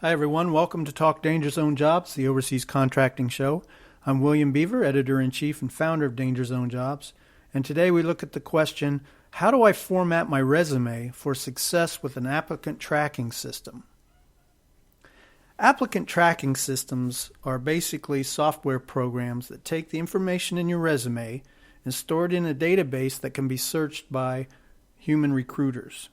Hi everyone, welcome to Talk Danger Zone Jobs, the overseas contracting show. I'm William Beaver, Editor-in-Chief and founder of Danger Zone Jobs, and today we look at the question, how do I format my resume for success with an applicant tracking system? Applicant tracking systems are basically software programs that take the information in your resume and store it in a database that can be searched by human recruiters.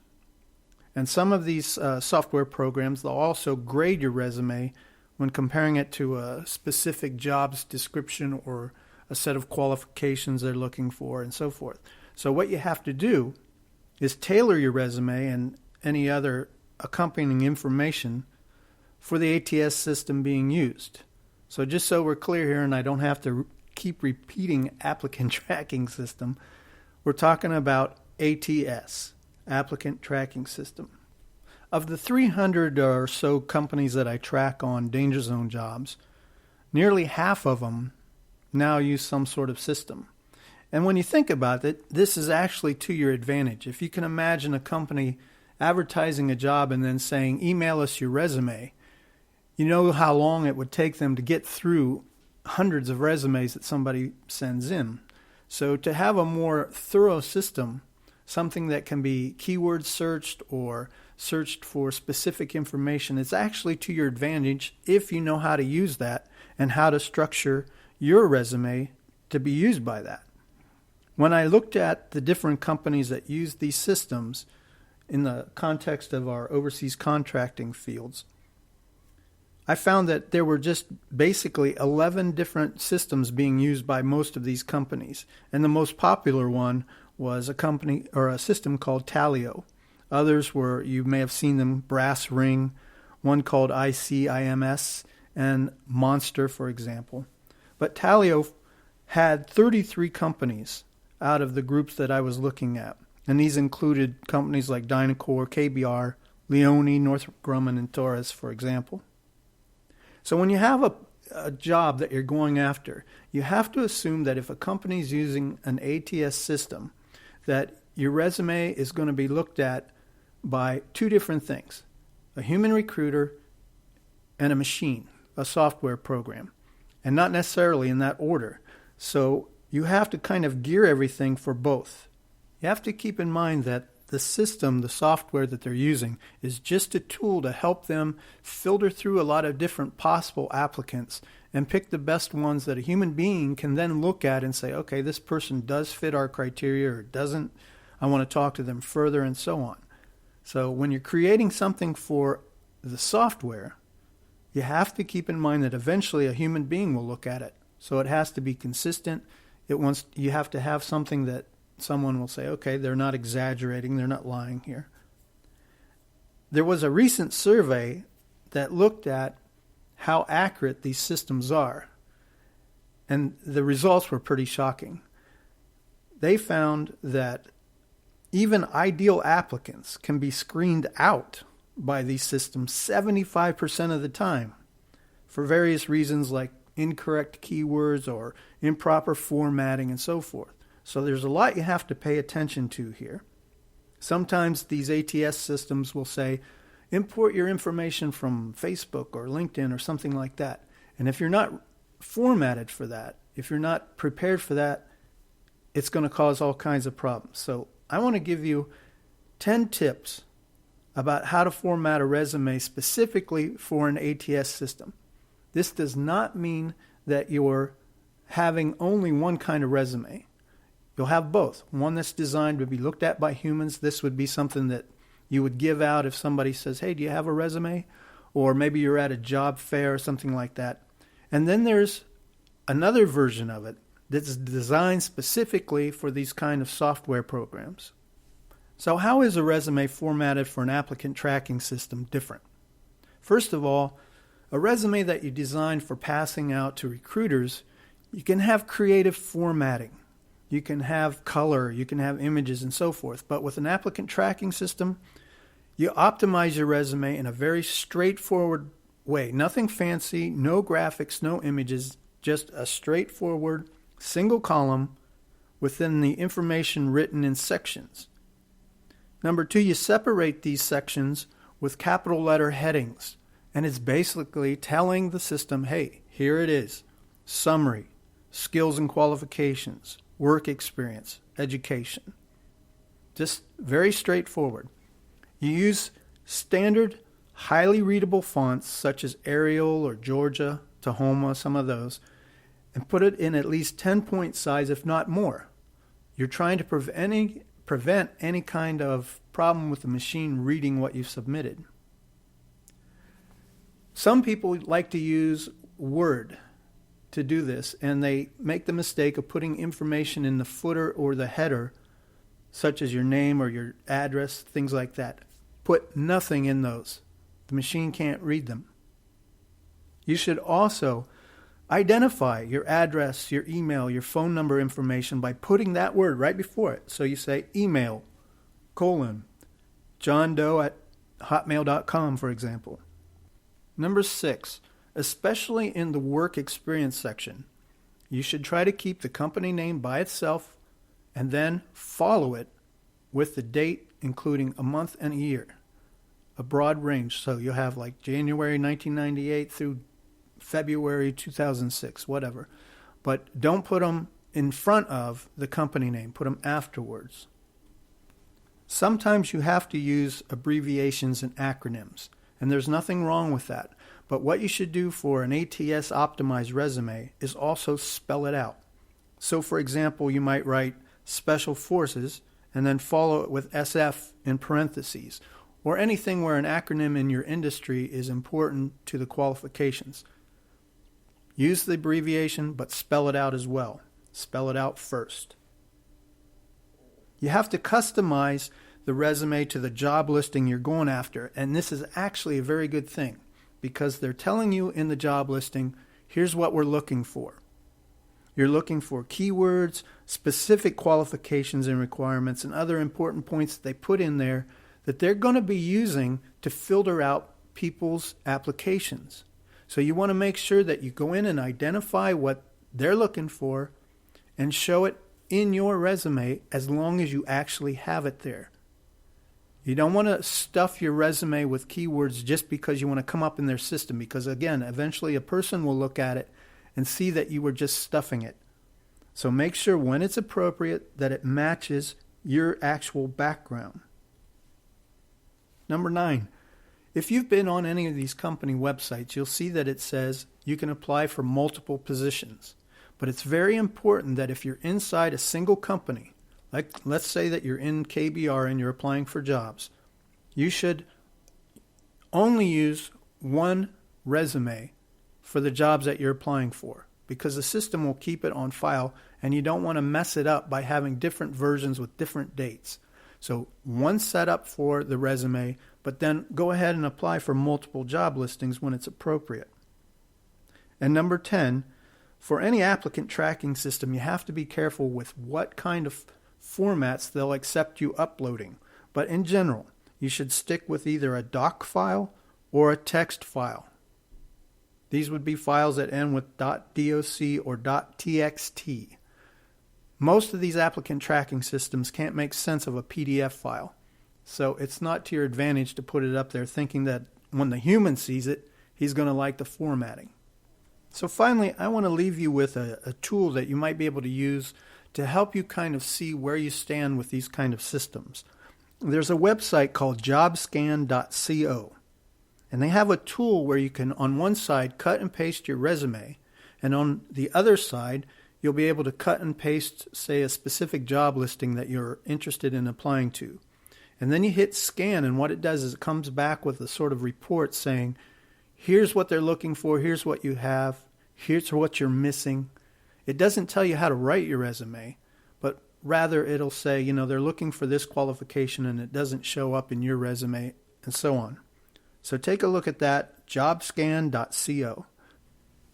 And some of these software programs, they'll also grade your resume when comparing it to a specific jobs description or a set of qualifications they're looking for and so forth. So what you have to do is tailor your resume and any other accompanying information for the ATS system being used. So just so we're clear here and I don't have to keep repeating applicant tracking system, we're talking about ATS. Applicant Tracking System. Of the 300 or so companies that I track on Danger Zone Jobs, nearly half of them now use some sort of system. And when you think about it, this is actually to your advantage. If you can imagine a company advertising a job and then saying, email us your resume, you know how long it would take them to get through hundreds of resumes that somebody sends in. So to have a more thorough system, something that can be keyword searched or searched for specific information, it's actually to your advantage if you know how to use that and how to structure your resume to be used by that. When I looked at the different companies that use these systems in the context of our overseas contracting fields, I found that there were just basically 11 different systems being used by most of these companies. And the most popular one was a company or a system called Talio. Others were, you may have seen them, Brass Ring, one called ICIMS, and Monster, for example. But Talio had 33 companies out of the groups that I was looking at. And these included companies like Dynacore, KBR, Leone, Northrop Grumman, and Torres, for example. So when you have a job that you're going after, you have to assume that if a company is using an ATS system, that your resume is going to be looked at by two different things, a human recruiter and a machine, a software program, and not necessarily in that order. So you have to kind of gear everything for both. You have to keep in mind that the system, the software that they're using, is just a tool to help them filter through a lot of different possible applicants and pick the best ones that a human being can then look at and say, okay, this person does fit our criteria or doesn't. I want to talk to them further and so on. So when you're creating something for the software, you have to keep in mind that eventually a human being will look at it. So it has to be consistent. You have to have something that someone will say, okay, they're not exaggerating, they're not lying here. There was a recent survey that looked at how accurate these systems are, and the results were pretty shocking. They found that even ideal applicants can be screened out by these systems 75% of the time for various reasons like incorrect keywords or improper formatting and so forth. So there's a lot you have to pay attention to here. Sometimes these ATS systems will say, import your information from Facebook or LinkedIn or something like that. And if you're not formatted for that, if you're not prepared for that, it's going to cause all kinds of problems. So I want to give you 10 tips about how to format a resume specifically for an ATS system. This does not mean that you're having only one kind of resume. You'll have both. One that's designed to be looked at by humans. This would be something that you would give out if somebody says, hey, do you have a resume? Or maybe you're at a job fair or something like that. And then there's another version of it that's designed specifically for these kind of software programs. So how is a resume formatted for an applicant tracking system different? First of all, a resume that you design for passing out to recruiters, you can have creative formatting. You can have color, you can have images and so forth. But with an applicant tracking system, you optimize your resume in a very straightforward way. Nothing fancy, no graphics, no images, just a straightforward single column within the information written in sections. Number two, you separate these sections with capital letter headings. And it's basically telling the system, hey, here it is. Summary, skills and qualifications, work experience, education. Just very straightforward. You use standard, highly readable fonts such as Arial or Georgia, Tahoma, some of those, and put it in at least 10-point size, if not more. You're trying to prevent any kind of problem with the machine reading what you've submitted. Some people like to use Word to do this, and they make the mistake of putting information in the footer or the header, such as your name or your address, things like that. Put nothing in those. The machine can't read them. You should also identify your address, your email, your phone number information by putting that word right before it. So you say email, johndoe@hotmail.com, for example. Number 6, especially in the work experience section, you should try to keep the company name by itself and then follow it with the date, including a month and a year. A broad range, so you'll have like January 1998 through February 2006, whatever. But don't put them in front of the company name. Put them afterwards. Sometimes you have to use abbreviations and acronyms, and there's nothing wrong with that. But what you should do for an ATS optimized resume is also spell it out. So for example, you might write Special Forces and then follow it with SF in parentheses, or anything where an acronym in your industry is important to the qualifications. Use the abbreviation, but spell it out as well. Spell it out first. You have to customize the resume to the job listing you're going after, and this is actually a very good thing because they're telling you in the job listing, here's what we're looking for. You're looking for keywords, specific qualifications and requirements, and other important points that they put in there that they're going to be using to filter out people's applications. So you want to make sure that you go in and identify what they're looking for and show it in your resume as long as you actually have it there. You don't want to stuff your resume with keywords just because you want to come up in their system, because again, eventually a person will look at it and see that you were just stuffing it. So make sure when it's appropriate that it matches your actual background. Number 9, if you've been on any of these company websites, you'll see that it says you can apply for multiple positions. But it's very important that if you're inside a single company, like let's say that you're in KBR and you're applying for jobs, you should only use one resume for the jobs that you're applying for, because the system will keep it on file and you don't want to mess it up by having different versions with different dates. So one setup for the resume, but then go ahead and apply for multiple job listings when it's appropriate. And number 10, for any applicant tracking system, you have to be careful with what kind of formats they'll accept you uploading. But in general, you should stick with either a doc file or a text file. These would be files that end with .doc or .txt. Most of these applicant tracking systems can't make sense of a PDF file. So it's not to your advantage to put it up there thinking that when the human sees it, he's going to like the formatting. So finally, I want to leave you with a tool that you might be able to use to help you kind of see where you stand with these kind of systems. There's a website called jobscan.co, and they have a tool where you can, on one side, cut and paste your resume, and on the other side, you'll be able to cut and paste, say, a specific job listing that you're interested in applying to. And then you hit scan, and what it does is it comes back with a sort of report saying, here's what they're looking for, here's what you have, here's what you're missing. It doesn't tell you how to write your resume, but rather it'll say, they're looking for this qualification and it doesn't show up in your resume, and so on. So take a look at that, jobscan.co.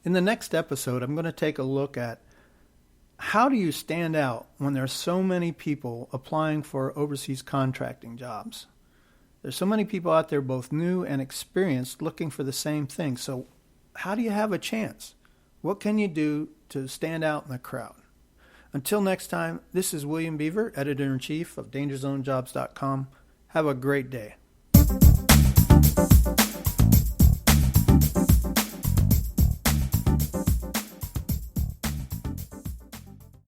In the next episode, I'm going to take a look at how do you stand out when there are so many people applying for overseas contracting jobs. There's so many people out there, both new and experienced, looking for the same thing. So how do you have a chance? What can you do to stand out in the crowd? Until next time, this is William Beaver, Editor-in-Chief of DangerZoneJobs.com. Have a great day.